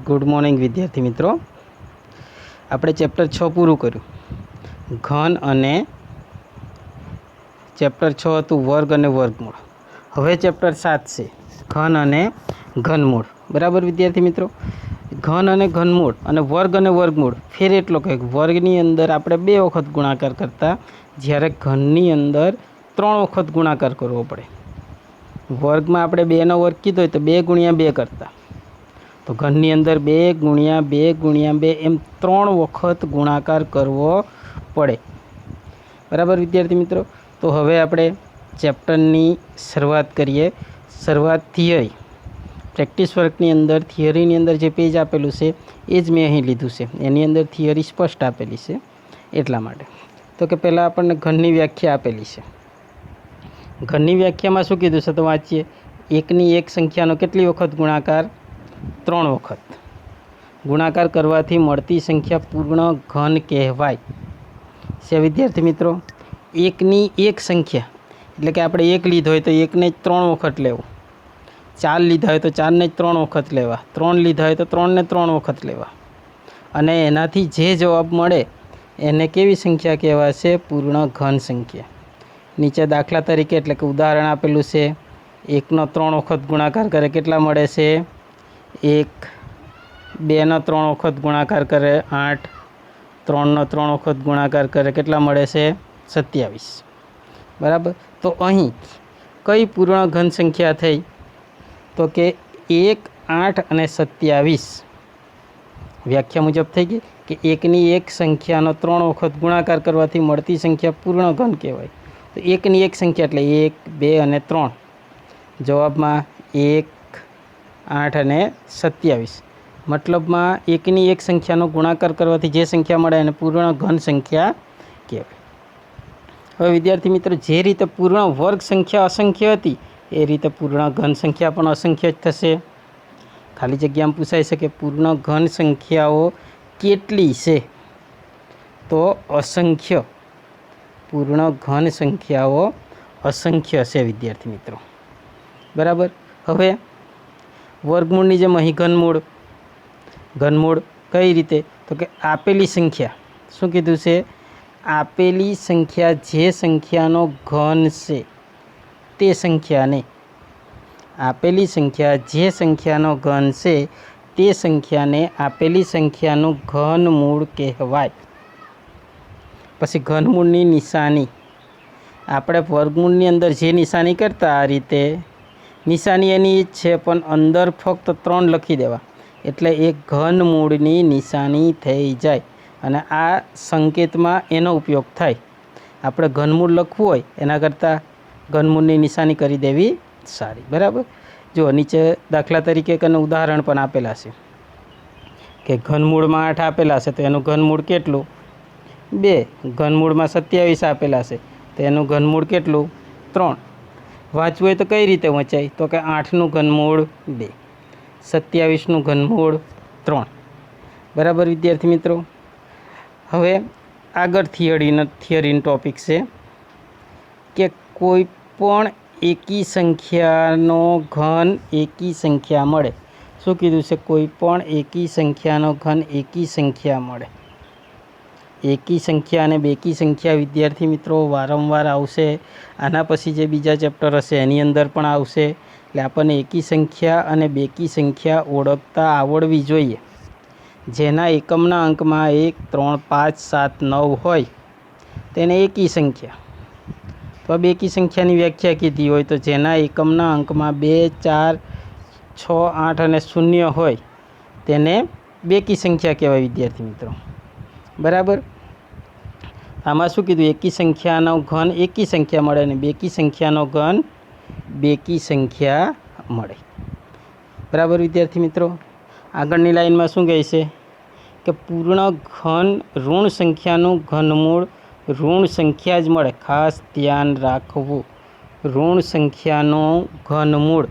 Good morning विद्यार्थी मित्रों। આપણે ચેપ્ટર 6 પૂરું કર્યું, ઘન અને ચેપ્ટર 6 હતું વર્ગ અને વર્ગમૂળ। હવે ચેપ્ટર 7 છે ઘન અને ઘનમૂળ। બરાબર વિદ્યાર્થી મિત્રો, ઘન અને ઘનમૂળ અને વર્ગમૂળ ફેર એટલો કે વર્ગની અંદર આપણે 2 વખત ગુણાકાર કરતા, જ્યારે ઘનની અંદર 3 વખત ગુણાકાર કરવો પડે। વર્ગમાં આપણે 2નો વર્ગ કીધો હોય તો 2 ગુણ્યા 2 કરતા, तो घननी अंदर 2 गुणिया 2 एम 3 वखत गुणाकार करवो पड़े। बराबर विद्यार्थी मित्रों, तो हवे आपणे चेप्टरनी शुरुआत करिए। शुरुआत थियरी प्रेक्टिस वर्कनी अंदर थियरीनी अंदर जे पेज आपेलू छे ए ज मैं अहीं लीधुं छे, एनी अंदर थियरी स्पष्ट आपेली छे एटला माटे। तो कि पहला आपणे घननी व्याख्या आपेली छे। घननी व्याख्यामां शुं कीधुं छे तो वांचीए। एकनी एक संख्यानो केटली वखत गुणाकार? 3 वखत। गुणाकार करवाथी मळती संख्या पूर्ण घन कहेवाय छे। विद्यार्थी मित्रों, एकनी एक संख्या एटले के आपणे एक लीधो होय तो एकने 3 वखत लेवो, 4 लीधा होय तो 4 ने 3 वखत लेवा, 3 लीधा होय तो 3 ने 3 वखत लेवा, अने एनाथी जे जवाब मळे एने केवी संख्या कहेवाशे? पूर्ण घन संख्या। नीचे दाखला तरीके एटले के उदाहरण आपेलुं छे, 1 नो 3 वखत गुणाकार करे केटला मळे छे? 1, 2 નો 3 वखत गुणाकार करे 8, 3 નો 3 वखत गुणाकार करे केटला मळे छे? 27। बराबर। तो अहीं कई पूर्ण घन संख्या थई? तो के 1, 8 અને 27 व्याख्या मुजब थई गई कि एकनी एक संख्यानो 3 वखत गुणाकार करवाथी मळती संख्या पूर्ण घन कहेवाय। तो एकनी एक संख्या एटले 1, 2 અને 3। जवाबमां 1, 8 અને 27 मतलबमां एकनी एक संख्यानो गुणाकार करवाथी जे संख्या मळे एने पूर्ण घन संख्या कहेवाय। हवे विद्यार्थी मित्रों, जे रीते पूर्ण वर्ग संख्या असंख्य हती ए रीते पूर्ण घन संख्या पण असंख्य ज थशे। खाली जग्यामां पूछाय छे के पूर्ण घन संख्याओ केटली छे? तो असंख्य। पूर्ण घन संख्याओ असंख्य छे विद्यार्थी मित्रों। बराबर। हवे वर्गमूळनी जेम अहीं घनमूळ। घनमूळ कई रीते? तो कि आपेली संख्या शुं कीधुं छे? आपेली संख्या जे संख्यानो घन छे ते संख्याने, आपेली संख्या जे संख्यानो घन छे ते संख्याने आपेली संख्यानुं घनमूळ कहेवाय। पछी घनमूळनी निशानी आपणे वर्गमूळनी अंदर जे निशानी करता आ रीते निशानी एनी ज छे, पण अंदर फक्त 3 लखी देवा एटले एक घनमूळनी निशानी थई जाय अने आ संकेतमां एनो उपयोग थाय। आपणे घनमूळ लखवुं होय एना करતાં घनमूळनी निशानी करी देवी सारी। बराबर। जो नीचे दाखला तरीके कने उदाहरण पण आपेला छे के घनमूळमां 8 आपेला छे तो एनुं घनमूळ केटलुं? 2। घनमूळमां 27 आपेला छे तो एनुं घनमूळ केटलुं? 3। वाँचवुं होय तो कई रीते वंचाय? तो कि 8 નું ઘનમૂળ 2, 27 નું ઘનમૂળ 3। बराबर विद्यार्थी मित्रों। हवे आगळ थियरीनो टॉपिक छे कि कोईपण एकी संख्यानो घन एकी संख्या मळे। शुं कीधुं छे? कोईपण एकी संख्यानो घन एकी संख्या मळे। एकी संख्या अने बेकी संख्या विद्यार्थी मित्रों वारंवार आवशे। आना पछी जे बीजा चेप्टर हशे एनी अंदर पण आवशे। एटले आपणे एकी संख्या अने बेकी संख्या ओळखता आवडवी जोईए। जेना एकमना अंकमां 1, 3, 5, 7, 9 होय तेने एकी संख्या। तो बेकी संख्यानी व्याख्या कीधी होय तो जेना एकमना अंकमां 2, 4, 6, 8 અને 0 होय तेने बेकी संख्या कहेवाय विद्यार्थी मित्रों। बराबर। आमां शुं कीधुं? एकी संख्यानो घन एकी संख्या मळे अने बेकी संख्यानो घन बेकी संख्या मळे। बराबर विद्यार्थी मित्रों। आगळनी लाइनमां शुं कहे छे कि पूर्ण घन ऋण संख्यानुं घनमूळ ऋण संख्या ज मळे। खास ध्यान राखवुं, ऋण संख्यानुं घनमूळ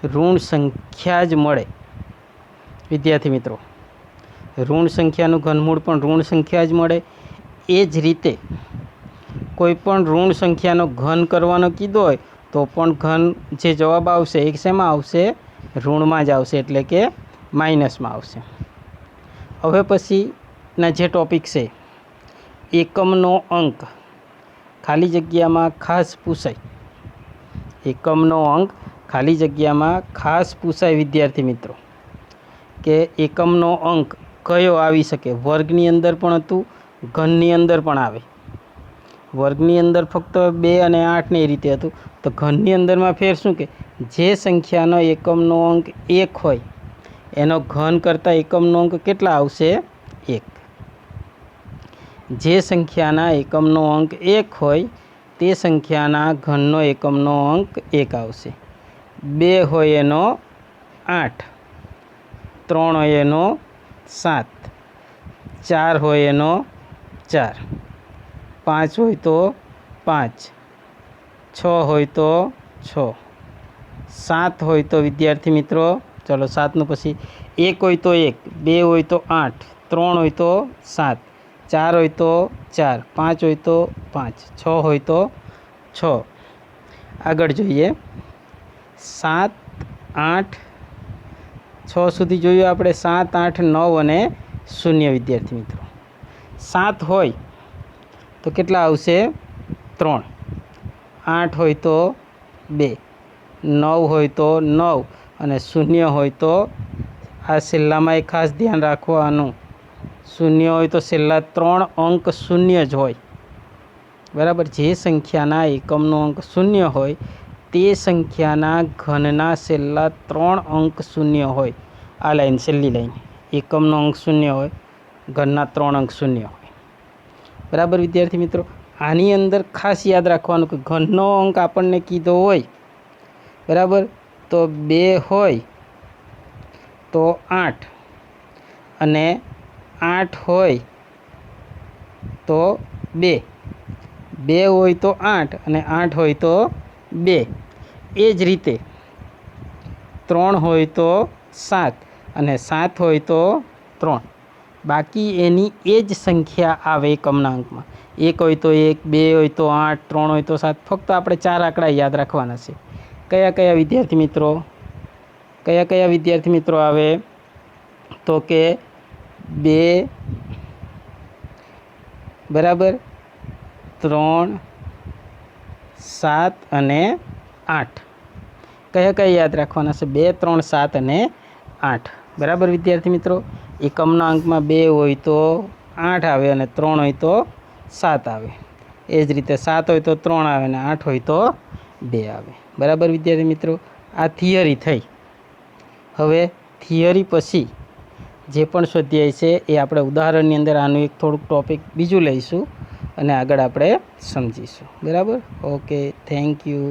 ऋण संख्या ज मळे। विद्यार्थी मित्रों, ऋण संख्यानुं घनमूळ पण ऋण संख्या ज मळे। ए ज रीते कोईपण ऋण संख्यानो घन करवानो कीधो होय तो पण घन जे जवाब आवशे ए शेमां आवशे? ऋणमां ज आवशे। एटले के માઇનસમાં આવશે. હવે પછીના જે ટોપિક છે એકમનો અંક ખાલી જગ્યામાં ખાસ પૂછાય. એકમનો અંક ખાલી જગ્યામાં ખાસ પૂછાય વિદ્યાર્થી મિત્રો, કે એકમનો અંક કયો આવી શકે. વર્ગની અંદર પણ હતું, ઘનની અંદર પણ આવે. વર્ગની અંદર ફક્ત 2 અને 8 એ રીતે હતું. તો ઘનની અંદરમાં ફેર શું કે જે સંખ્યાનો એકમનો અંક 1 હોય એનો ઘન કરતાં એકમનો અંક કેટલા આવશે? 1. જે સંખ્યાના એકમનો અંક 1 હોય તે સંખ્યાના ઘનનો એકમનો અંક 1 આવશે. 2 હોય એનો 8, 3 હોય એનો 7, 4 હોય એનો 4, 5 હોય તો 5, 6 હોય તો 6, 7 હોય તો વિદ્યાર્થી મિત્રો ચલો 7નું પછી 1 હોય તો 1, 2 હોય તો 8, 3 હોય તો 7, 4 હોય તો 4, 5 હોય તો 5, 6 હોય તો 6. આગળ જોઈએ 7, 8, 6 સુધી જોયું આપણે. 7, 8, 9 અને 0 વિદ્યાર્થી મિત્રો. 7 હોય તો કેટલા આવશે? 3. 8 હોય તો 2, 9 હોય તો 9 અને 0 હોય તો આ છેલ્લામાં એક ખાસ ધ્યાન રાખવાનું, 0 હોય તો છેલ્લા 3 અંક 0 જ હોય. બરાબર. જે સંખ્યાના એકમનો અંક 0 હોય તે સંખ્યાના ઘનના છેલ્લા 3 અંક 0 હોય. આ લાઈન છેલ્લી લાઈન, એકમનો અંક 0 હોય, ઘનના 3 અંક 0 હોય. બરાબર વિદ્યાર્થી મિત્રો. આની અંદર ખાસ યાદ રાખવાનું કે ઘનનો અંક આપણને કીધો હોય બરાબર, તો 2 હોય તો 8 અને 8 હોય તો 2, 2 હોય તો 8 અને 8 હોય તો 2. એ જ રીતે 3 હોય તો 7 અને 7 હોય તો 3. બાકી એની એ જ સંખ્યા આવે એકમના અંકમાં. 1 હોય તો 1, 2 હોય તો 8, 3 હોય તો 7. ફક્ત આપણે 4 આંકડા યાદ રાખવાના છે. કયા કયા વિદ્યાર્થી મિત્રો? કયા કયા વિદ્યાર્થી મિત્રો આવે? તો કે 2 બરાબર, 3, 7 અને 8. કયા કયા યાદ રાખવાના છે? 2, 3, 7 અને 8. બરાબર વિદ્યાર્થી મિત્રો. એકમના અંકમાં 2 હોય તો 8 આવે અને 3 હોય તો 7 આવે. એ જ રીતે 7 હોય તો 3 આવે અને 8 હોય તો 2 આવે. બરાબર વિદ્યાર્થી મિત્રો. આ થિયરી થઈ. હવે થિયરી પછી જે પણ સ્વાધ્યાય છે એ આપણે ઉદાહરણની અંદર આનું એક થોડુંક ટોપિક બીજું લઈશું અને આગળ આપણે સમજીશું. બરાબર. Okay, thank you.